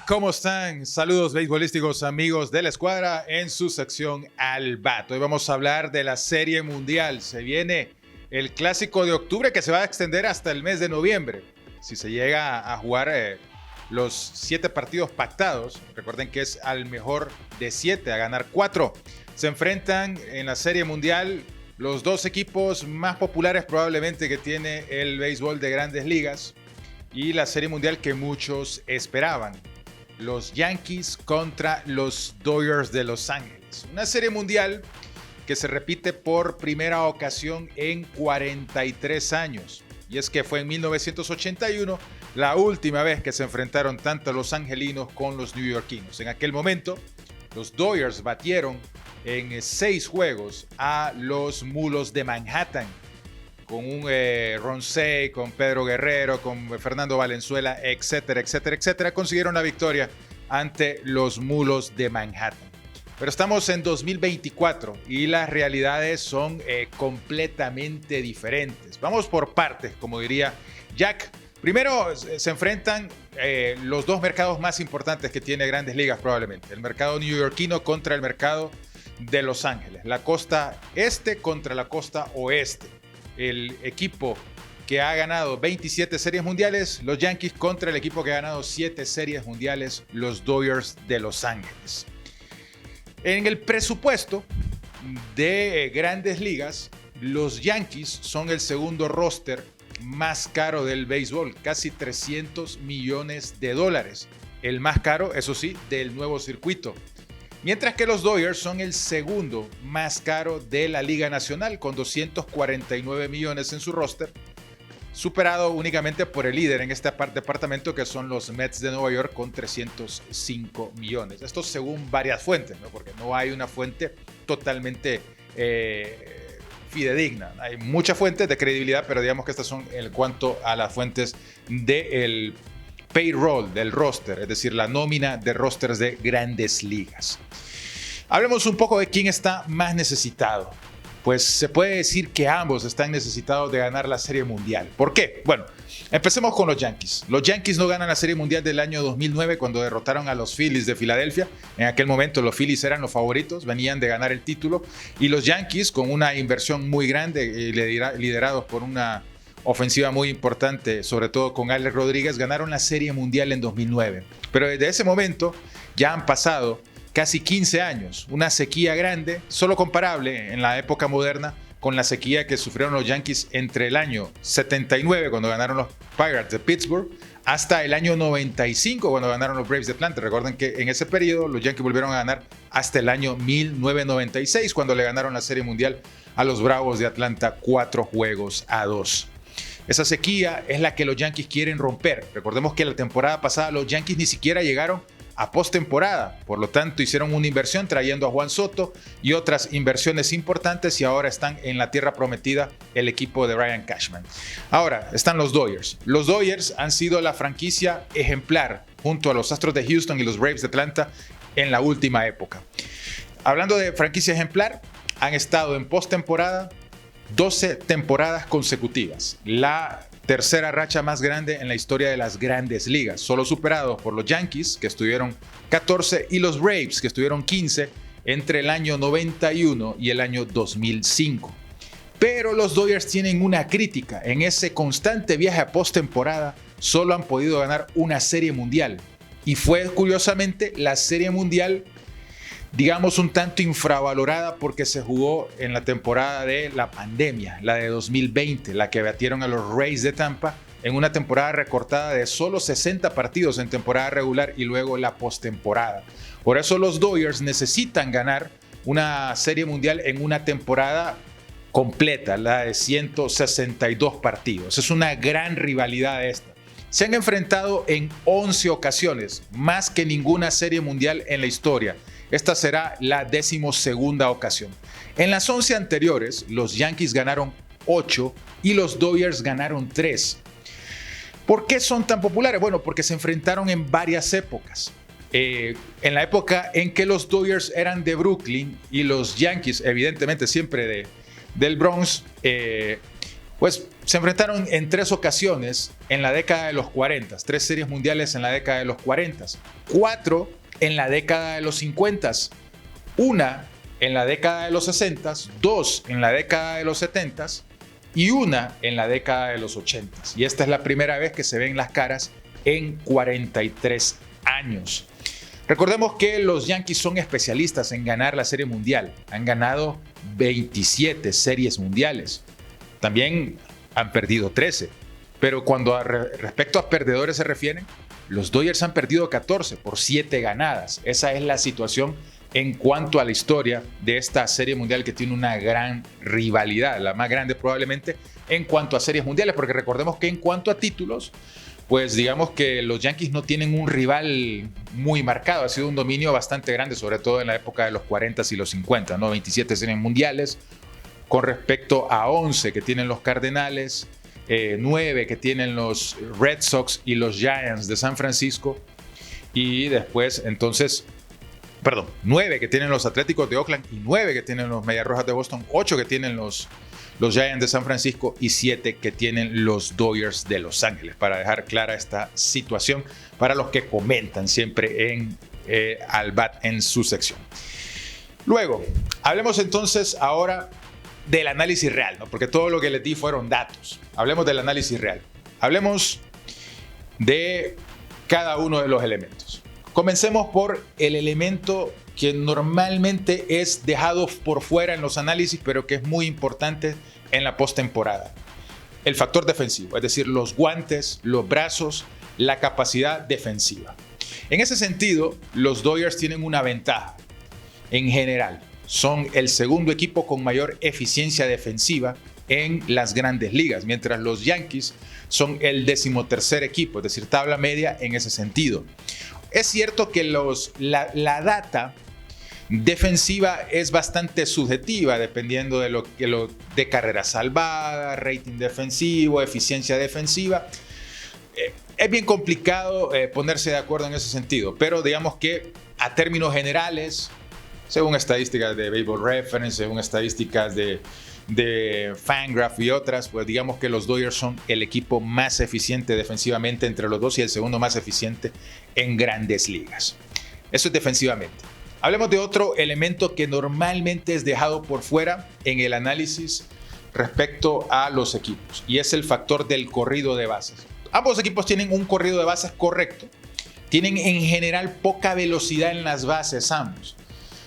¿Cómo están? Saludos beisbolísticos amigos de la escuadra en su sección Al Bat. Hoy vamos a hablar de la Serie Mundial. Se viene el Clásico de octubre que se va a extender hasta el mes de noviembre. Si se llega a jugar los 7 partidos pactados, recuerden que es al mejor de 7, a ganar 4. Se enfrentan en la Serie Mundial los dos equipos más populares probablemente que tiene el béisbol de Grandes Ligas y la Serie Mundial que muchos esperaban. Los Yankees contra los Dodgers de Los Ángeles. Una Serie Mundial que se repite por primera ocasión en 43 años. Y es que fue en 1981 la última vez que se enfrentaron tanto los angelinos con los neoyorquinos. En aquel momento, los Dodgers batieron en 6 juegos a los Mulos de Manhattan, con un Ron Cey, con Pedro Guerrero, con Fernando Valenzuela, etcétera, etcétera, etcétera, consiguieron la victoria ante los Mulos de Manhattan. Pero estamos en 2024 y las realidades son completamente diferentes. Vamos por partes, como diría Jack. Primero se enfrentan los dos mercados más importantes que tiene Grandes Ligas probablemente. El mercado neoyorquino contra el mercado de Los Ángeles. La costa este contra la costa oeste. El equipo que ha ganado 27 series mundiales, los Yankees, contra el equipo que ha ganado 7 series mundiales, los Dodgers de Los Ángeles. En el presupuesto de Grandes Ligas, los Yankees son el segundo roster más caro del béisbol, casi $300 millones. El más caro, eso sí, del nuevo circuito. Mientras que los Dodgers son el segundo más caro de la Liga Nacional, con 249 millones en su roster, superado únicamente por el líder en este departamento, que son los Mets de Nueva York, con 305 millones. Esto según varias fuentes, ¿no? Porque no hay una fuente totalmente fidedigna. Hay muchas fuentes de credibilidad, pero digamos que estas son en cuanto a las fuentes del payroll, del roster, es decir, la nómina de rosters de Grandes Ligas. Hablemos un poco de quién está más necesitado. Pues se puede decir que ambos están necesitados de ganar la Serie Mundial. ¿Por qué? Bueno, empecemos con los Yankees. Los Yankees no ganan la Serie Mundial del año 2009 cuando derrotaron a los Phillies de Filadelfia. En aquel momento los Phillies eran los favoritos, venían de ganar el título. Y los Yankees, con una inversión muy grande, liderados por una ofensiva muy importante, sobre todo con Alex Rodríguez, ganaron la Serie Mundial en 2009. Pero desde ese momento ya han pasado casi 15 años, una sequía grande, solo comparable en la época moderna con la sequía que sufrieron los Yankees entre el año 79, cuando ganaron los Pirates de Pittsburgh, hasta el año 95, cuando ganaron los Braves de Atlanta. Recuerden que en ese periodo los Yankees volvieron a ganar hasta el año 1996, cuando le ganaron la Serie Mundial a los Bravos de Atlanta 4-2. Esa sequía es la que los Yankees quieren romper. Recordemos que la temporada pasada los Yankees ni siquiera llegaron a postemporada. Por lo tanto, hicieron una inversión trayendo a Juan Soto y otras inversiones importantes, y ahora están en la tierra prometida el equipo de Brian Cashman. Ahora están los Dodgers. Los Dodgers han sido la franquicia ejemplar junto a los Astros de Houston y los Braves de Atlanta en la última época. Hablando de franquicia ejemplar, han estado en postemporada 12 temporadas consecutivas, la tercera racha más grande en la historia de las Grandes Ligas, solo superado por los Yankees, que estuvieron 14, y los Braves, que estuvieron 15 entre el año 91 y el año 2005. Pero los Dodgers tienen una crítica: en ese constante viaje a postemporada solo han podido ganar una Serie Mundial, y fue curiosamente la Serie Mundial, digamos, un tanto infravalorada porque se jugó en la temporada de la pandemia, la de 2020, la que batieron a los Rays de Tampa en una temporada recortada de solo 60 partidos en temporada regular y luego la postemporada. Por eso los Dodgers necesitan ganar una Serie Mundial en una temporada completa, la de 162 partidos. Es una gran rivalidad esta. Se han enfrentado en 11 ocasiones, más que ninguna Serie Mundial en la historia. Esta será la 12ª ocasión. En las 11 anteriores, los Yankees ganaron 8 y los Dodgers ganaron 3. ¿Por qué son tan populares? Bueno, porque se enfrentaron en varias épocas. En la época en que los Dodgers eran de Brooklyn y los Yankees, evidentemente, siempre del Bronx, Pues se enfrentaron en 3 ocasiones en la década de los 40, 3 series mundiales en la década de los 40, 4 en la década de los 50, 1 en la década de los 60, 2 en la década de los 70 y 1 en la década de los 80. Y esta es la primera vez que se ven las caras en 43 años. Recordemos que los Yankees son especialistas en ganar la Serie Mundial. Han ganado 27 series mundiales. También han perdido 13. Pero cuando respecto a perdedores se refieren, los Dodgers han perdido 14 por 7 ganadas. Esa es la situación en cuanto a la historia de esta Serie Mundial, que tiene una gran rivalidad, la más grande probablemente en cuanto a series mundiales, porque recordemos que en cuanto a títulos, pues digamos que los Yankees no tienen un rival muy marcado. Ha sido un dominio bastante grande, sobre todo en la época de los 40 y los 50, ¿no? 27 series mundiales con respecto a 11 que tienen los Cardenales, 9 que tienen los Red Sox y los Giants de San Francisco, y después entonces, 9 que tienen los Atléticos de Oakland y 9 que tienen los Medias Rojas de Boston, 8 que tienen los Giants de San Francisco y 7 que tienen los Dodgers de Los Ángeles, para dejar clara esta situación para los que comentan siempre en Al Bat en su sección. Luego, hablemos entonces ahora del análisis real, ¿no? Porque todo lo que les di fueron datos. Hablemos del análisis real. Hablemos de cada uno de los elementos. Comencemos por el elemento que normalmente es dejado por fuera en los análisis, pero que es muy importante en la postemporada. El factor defensivo, es decir, los guantes, los brazos, la capacidad defensiva. En ese sentido, los Dodgers tienen una ventaja. En general, son el segundo equipo con mayor eficiencia defensiva en las grandes ligas, mientras los Yankees son el 13º equipo, es decir, tabla media en ese sentido. Es cierto que la data defensiva es bastante subjetiva, dependiendo de carreras salvadas, rating defensivo, eficiencia defensiva. Es bien complicado ponerse de acuerdo en ese sentido, pero digamos que a términos generales, según estadísticas de Baseball Reference, según estadísticas de Fangraph y otras, pues digamos que los Dodgers son el equipo más eficiente defensivamente entre los dos y el segundo más eficiente en grandes ligas. Eso es defensivamente. Hablemos de otro elemento que normalmente es dejado por fuera en el análisis respecto a los equipos, y es el factor del corrido de bases. Ambos equipos tienen un corrido de bases correcto. Tienen en general poca velocidad en las bases ambos.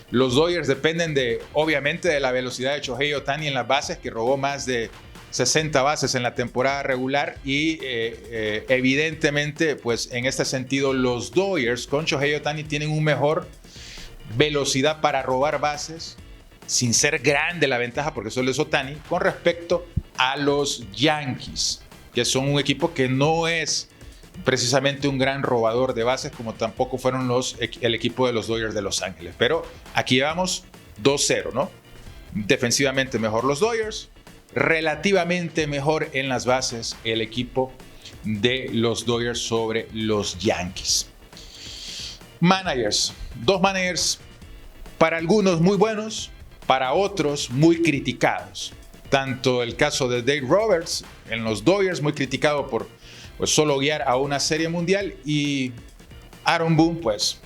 Los Dodgers dependen obviamente de la velocidad de Shohei Ohtani en las bases, que robó más de 60 bases en la temporada regular, y evidentemente, pues en este sentido, los Dodgers con Shohei Ohtani tienen un mejor velocidad para robar bases, sin ser grande la ventaja, porque solo es Ohtani, con respecto a los Yankees, que son un equipo que no es precisamente un gran robador de bases, como tampoco fueron el equipo de los Dodgers de Los Ángeles. Pero aquí vamos 2-0, ¿no? Defensivamente mejor los Dodgers, relativamente mejor en las bases el equipo de los Dodgers sobre los Yankees. Managers, 2 managers para algunos muy buenos, para otros muy criticados. Tanto el caso de Dave Roberts en los Dodgers, muy criticado por solo guiar a una serie mundial, y Aaron Boone, pues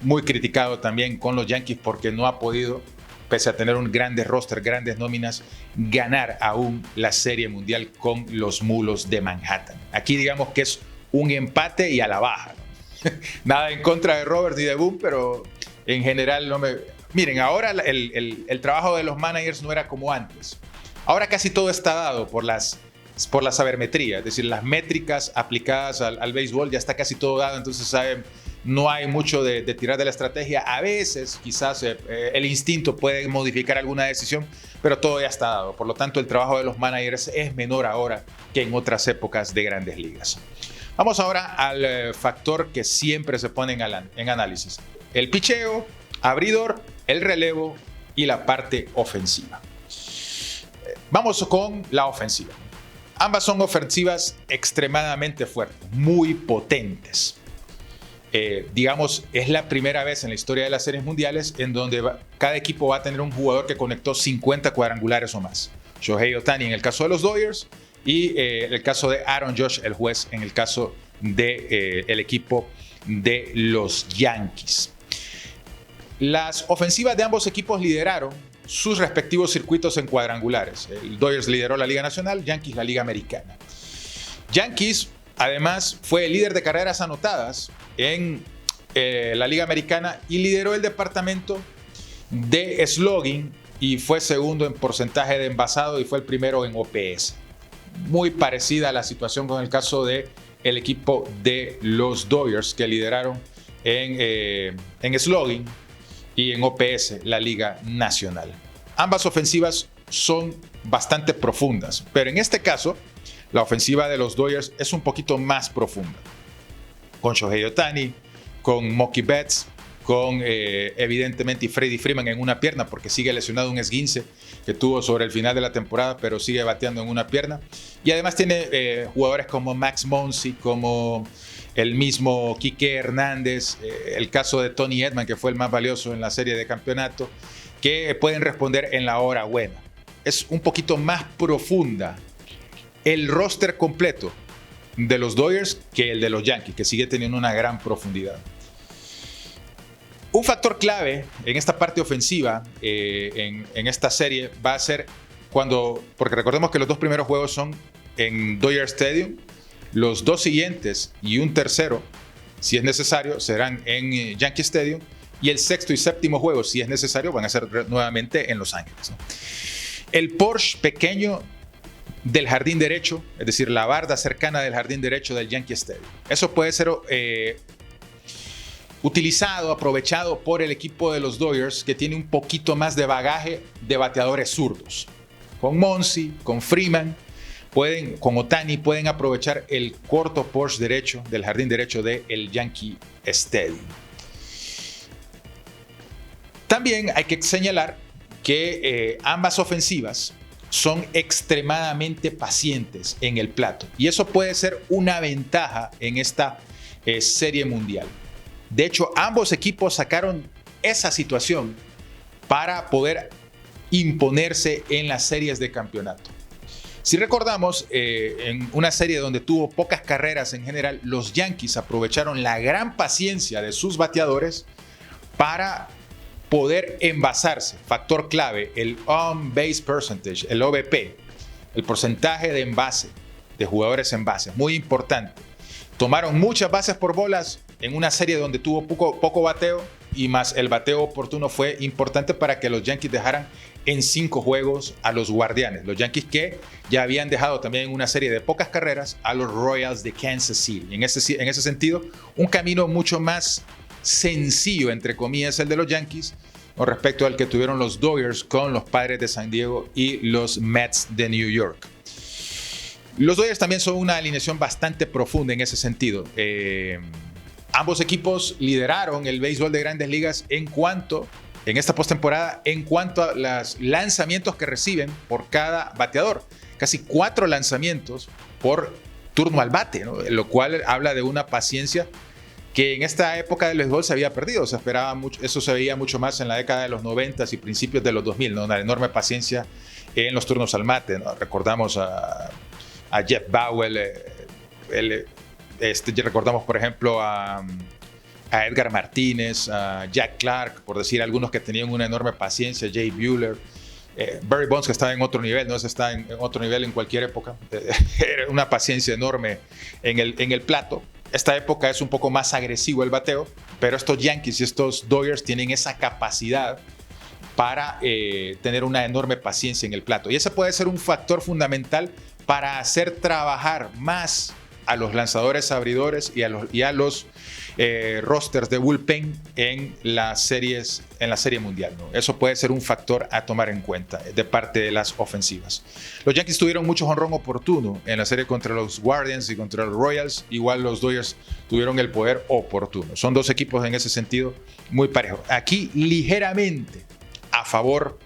muy criticado también con los Yankees porque no ha podido, pese a tener un grande roster, grandes nóminas, ganar aún la serie mundial con los Mulos de Manhattan. Aquí digamos que es un empate y a la baja, ¿no? Nada en contra de Roberts ni de Boone, pero en general no me... Miren, ahora el trabajo de los managers no era como antes. Ahora casi todo está dado por la sabermetría, es decir, las métricas aplicadas al béisbol, ya está casi todo dado, entonces no hay mucho de tirar de la estrategia. A veces quizás el instinto puede modificar alguna decisión, pero todo ya está dado. Por lo tanto, el trabajo de los managers es menor ahora que en otras épocas de grandes ligas. Vamos ahora al factor que siempre se pone en análisis: el picheo, abridor, el relevo y la parte ofensiva. Vamos con la ofensiva. Ambas son ofensivas extremadamente fuertes, muy potentes. Digamos, es la primera vez en la historia de las series mundiales en donde cada equipo va a tener un jugador que conectó 50 cuadrangulares o más. Shohei Ohtani en el caso de los Dodgers y el caso de Aaron Judge, el juez, en el caso del equipo de los Yankees. Las ofensivas de ambos equipos lideraron sus respectivos circuitos en cuadrangulares. El Dodgers lideró la Liga Nacional, Yankees la Liga Americana. Yankees, además, fue el líder de carreras anotadas en la Liga Americana y lideró el departamento de slugging y fue segundo en porcentaje de envasado y fue el primero en OPS. Muy parecida a la situación con el caso del equipo de los Dodgers, que lideraron en slugging y en OPS la Liga Nacional. Ambas ofensivas son bastante profundas, pero en este caso la ofensiva de los Dodgers es un poquito más profunda. Con Shohei Ohtani, con Mookie Betts, con evidentemente Freddie Freeman en una pierna porque sigue lesionado, un esguince que tuvo sobre el final de la temporada, pero sigue bateando en una pierna. Y además tiene jugadores como Max Muncy, como el mismo Quique Hernández, el caso de Tony Edman, que fue el más valioso en la serie de campeonato, que pueden responder en la hora buena. Es un poquito más profunda el roster completo de los Dodgers que el de los Yankees, que sigue teniendo una gran profundidad. Un factor clave en esta parte ofensiva, en esta serie, va a ser porque recordemos que los dos primeros juegos son en Dodger Stadium, los dos siguientes y un tercero, si es necesario, serán en Yankee Stadium, y el sexto y séptimo juego, si es necesario, van a ser nuevamente en Los Ángeles, ¿no? El porche pequeño del jardín derecho, es decir, la barda cercana del jardín derecho del Yankee Stadium, eso puede ser utilizado, aprovechado por el equipo de los Dodgers, que tiene un poquito más de bagaje de bateadores zurdos. Con Muncy, con Freeman, con Ohtani, pueden aprovechar el corto porche derecho del jardín derecho del Yankee Stadium. También hay que señalar que ambas ofensivas son extremadamente pacientes en el plato, y eso puede ser una ventaja en esta serie mundial. De hecho, ambos equipos sacaron esa situación para poder imponerse en las series de campeonato. Si recordamos, en una serie donde tuvo pocas carreras en general, los Yankees aprovecharon la gran paciencia de sus bateadores para poder envasarse. Factor clave, el on-base percentage, el OBP, el porcentaje de envase, de jugadores en base, muy importante. Tomaron muchas bases por bolas en una serie donde tuvo poco bateo, y más el bateo oportuno fue importante para que los Yankees dejaran en 5 juegos a los Guardianes. Los Yankees que ya habían dejado también en una serie de pocas carreras a los Royals de Kansas City. En ese sentido, un camino mucho más sencillo, entre comillas, el de los Yankees con respecto al que tuvieron los Dodgers con los Padres de San Diego y los Mets de New York. Los Dodgers también son una alineación bastante profunda en ese sentido. Ambos equipos lideraron el béisbol de Grandes Ligas en esta postemporada, en cuanto a los lanzamientos que reciben por cada bateador. Casi 4 lanzamientos por turno al bate, ¿no? Lo cual habla de una paciencia que en esta época del béisbol se había perdido. Se esperaba mucho, eso se veía mucho más en la década de los 90 y principios de los 2000, ¿no? Una enorme paciencia en los turnos al mate, ¿no? Recordamos a Jeff Bowell, recordamos por ejemplo a Edgar Martínez, a Jack Clark, por decir algunos que tenían una enorme paciencia, Jay Buehler, Barry Bonds, que estaba en otro nivel, no está en otro nivel en cualquier época. Era una paciencia enorme en el plato. Esta época es un poco más agresivo el bateo, pero estos Yankees y estos Dodgers tienen esa capacidad para tener una enorme paciencia en el plato, y ese puede ser un factor fundamental para hacer trabajar más a los lanzadores abridores y a los rosters de bullpen en la serie mundial, ¿no? Eso puede ser un factor a tomar en cuenta de parte de las ofensivas. Los Yankees tuvieron mucho jonrón oportuno en la serie contra los Guardians y contra los Royals. Igual los Dodgers tuvieron el poder oportuno. Son dos equipos en ese sentido muy parejos. Aquí ligeramente a favor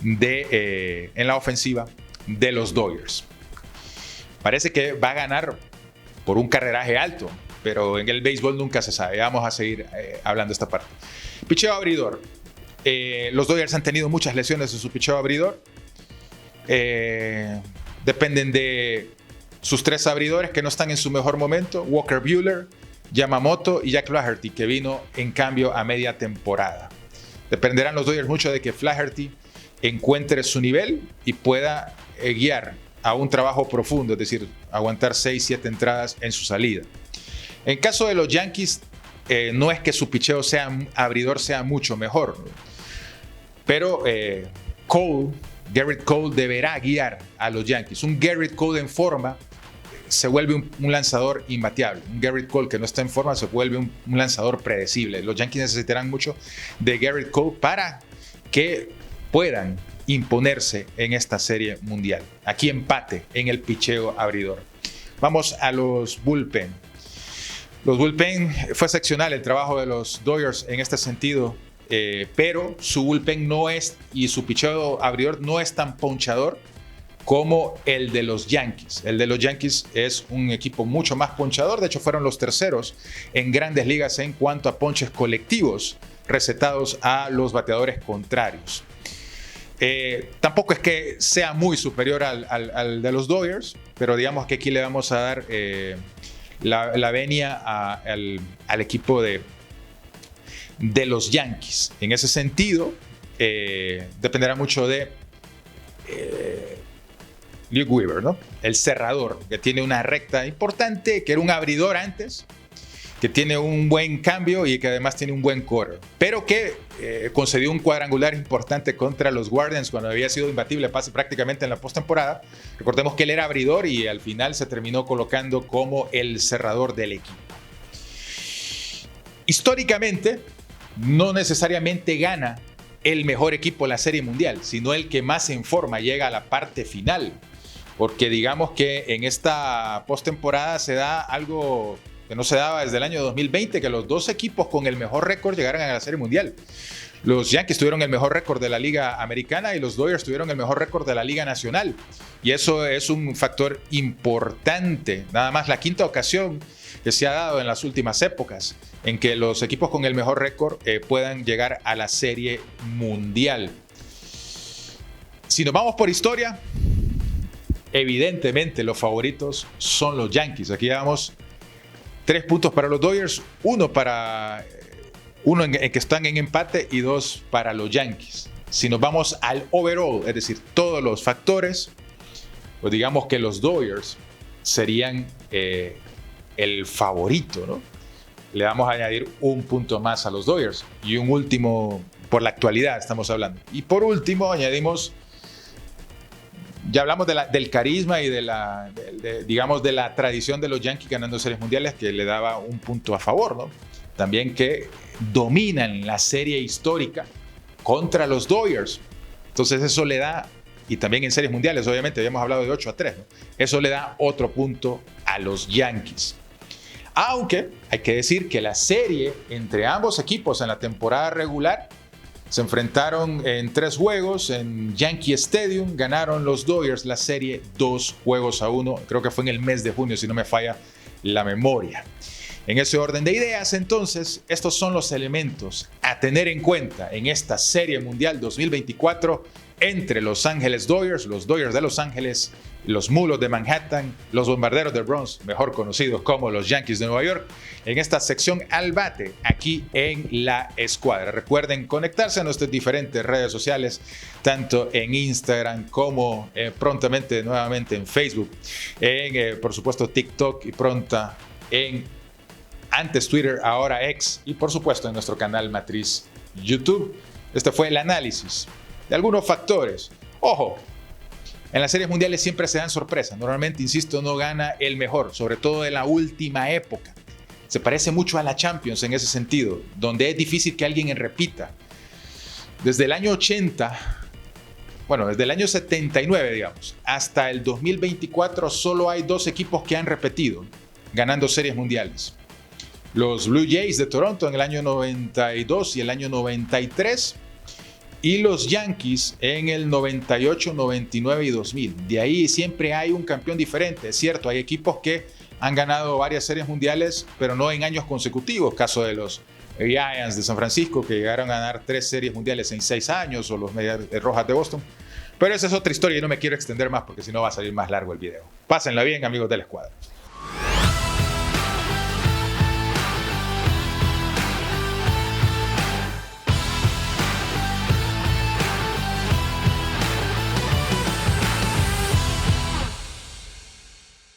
en la ofensiva de los Dodgers. Parece que va a ganar por un carreraje alto, pero en el béisbol nunca se sabe. Vamos a seguir hablando de esta parte. Picheo abridor. Los Dodgers han tenido muchas lesiones en su picheo abridor. Dependen de sus 3 abridores que no están en su mejor momento, Walker Buehler, Yamamoto y Jack Flaherty, que vino en cambio a media temporada. Dependerán los Dodgers mucho de que Flaherty encuentre su nivel y pueda guiar a un trabajo profundo, es decir, aguantar 6-7 entradas en su salida. En caso de los Yankees, no es que su picheo abridor sea mucho mejor, ¿no? Pero Garrett Cole deberá guiar a los Yankees. Un Garrett Cole en forma se vuelve un lanzador imbateable. Un Garrett Cole que no está en forma se vuelve un lanzador predecible. Los Yankees necesitarán mucho de Garrett Cole para que puedan imponerse en esta serie mundial. Aquí empate en el picheo abridor. Vamos a los bullpen. Los bullpen fue excepcional el trabajo de los Dodgers en este sentido, pero su bullpen y su picheo abridor no es tan ponchador como el de los Yankees. El de los Yankees es un equipo mucho más ponchador. De hecho, fueron los terceros en Grandes Ligas en cuanto a ponches colectivos recetados a los bateadores contrarios. Tampoco es que sea muy superior al de los Dodgers, pero digamos que aquí le vamos a dar la venia al equipo de los Yankees. En ese sentido, dependerá mucho de Luke Weaver, ¿no? El cerrador, que tiene una recta importante, que era un abridor antes, que tiene un buen cambio y que además tiene un buen core, pero que concedió un cuadrangular importante contra los Guardians cuando había sido imbatible prácticamente en la postemporada. Recordemos que él era abridor y al final se terminó colocando como el cerrador del equipo. Históricamente, no necesariamente gana el mejor equipo de la Serie Mundial, sino el que más en forma llega a la parte final, porque digamos que en esta postemporada se da algo que no se daba desde el año 2020, que los 2 equipos con el mejor récord llegaran a la Serie Mundial. Los Yankees tuvieron el mejor récord de la Liga Americana y los Dodgers tuvieron el mejor récord de la Liga Nacional. Y eso es un factor importante. Nada más la 5ª ocasión que se ha dado en las últimas épocas en que los equipos con el mejor récord puedan llegar a la Serie Mundial. Si nos vamos por historia, evidentemente los favoritos son los Yankees. Aquí vamos 3 puntos para los Dodgers, uno en que están en empate y 2 para los Yankees. Si nos vamos al overall, es decir, todos los factores, pues digamos que los Dodgers serían el favorito, ¿no? Le vamos a añadir un punto más a los Dodgers y un último por la actualidad estamos hablando. Y por último añadimos, ya hablamos del carisma y de la tradición de los Yankees ganando series mundiales, que le daba un punto a favor, ¿no? También que dominan la serie histórica contra los Dodgers. Entonces eso le da, y también en series mundiales, obviamente, habíamos hablado de 8-3, ¿no? Eso le da otro punto a los Yankees. Aunque hay que decir que la serie entre ambos equipos en la temporada regular se enfrentaron en 3 juegos en Yankee Stadium. Ganaron los Dodgers la serie 2-1. Creo que fue en el mes de junio, si no me falla la memoria. En ese orden de ideas, entonces, estos son los elementos a tener en cuenta en esta Serie Mundial 2024 entre Los Ángeles Dodgers, los Dodgers de Los Ángeles, los Mulos de Manhattan, los Bombarderos del Bronx, mejor conocidos como los Yankees de Nueva York, en esta sección al bate aquí en La Escuadra. Recuerden conectarse a nuestras diferentes redes sociales, tanto en Instagram como prontamente nuevamente en Facebook, por supuesto TikTok y pronta en antes Twitter, ahora X, y por supuesto en nuestro canal matriz YouTube. Este fue el análisis de algunos factores. Ojo, en las series mundiales siempre se dan sorpresas. Normalmente, insisto, no gana el mejor, sobre todo en la última época. Se parece mucho a la Champions en ese sentido, donde es difícil que alguien repita. Desde el año 80, desde el año 79, digamos, hasta el 2024, solo hay 2 equipos que han repetido ganando series mundiales. Los Blue Jays de Toronto en el año 92 y el año 93, y los Yankees en el 98, 99 y 2000. De ahí siempre hay un campeón diferente. Es cierto, hay equipos que han ganado varias series mundiales, pero no en años consecutivos. Caso de los Giants de San Francisco, que llegaron a ganar 3 series mundiales en 6 años, o los Medias Rojas de Boston. Pero esa es otra historia y no me quiero extender más porque si no va a salir más largo el video. Pásenla bien, amigos de la escuadra.